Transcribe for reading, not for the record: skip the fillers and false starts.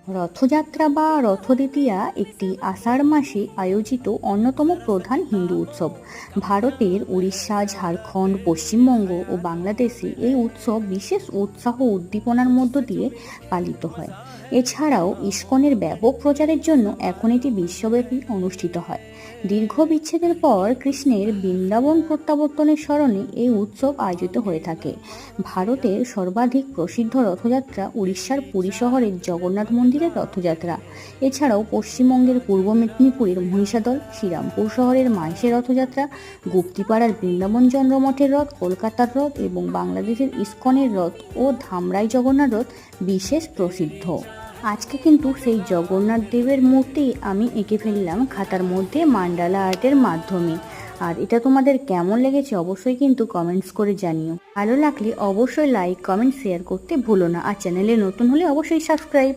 রথযাত্রা বা রথদ্বিতীয়া একটি আষাঢ় মাসে আয়োজিত অন্যতম প্রধান হিন্দু উৎসব। ভারতের উড়িষ্যা, ঝাড়খণ্ড, পশ্চিমবঙ্গ ও বাংলাদেশে এই উৎসব বিশেষ উৎসাহ ও উদ্দীপনার মধ্য দিয়ে পালিত হয়। এছাড়াও ইসকনের ব্যাপক প্রচারের জন্য এখন এটি বিশ্বব্যাপী অনুষ্ঠিত হয়। দীর্ঘ বিচ্ছেদের পর কৃষ্ণের বৃন্দাবন প্রত্যাবর্তনের স্মরণে এই উৎসব আয়োজিত হয়ে থাকে। ভারতের সর্বাধিক প্রসিদ্ধ রথযাত্রা উড়িষ্যার পুরী শহরের জগন্নাথ মন্দিরের রথযাত্রা। এছাড়াও পশ্চিমবঙ্গের পূর্ব মেদিনীপুরের মহিষাদল, শ্রীরামপুর শহরের মাইশে রথযাত্রা, গুপ্তিপাড়ার বৃন্দাবন চন্দ্রমঠের রথ, কলকাতার রথ এবং বাংলাদেশের ইসকনের রথ ও ধামরাই জগন্নাথ রথ বিশেষ প্রসিদ্ধ। আজকে কিন্তু সেই জগন্নাথ দেবের মূর্তি আমি এঁকে ফেললাম খাতার মধ্যে মান্ডালা আর্টের মাধ্যমে। আর এটা তোমাদের কেমন লেগেছে অবশ্যই কিন্তু কমেন্টস করে জানিও। ভালো লাগলে অবশ্যই লাইক, কমেন্ট, শেয়ার করতে ভুলো না। আর চ্যানেলে নতুন হলে অবশ্যই সাবস্ক্রাইব।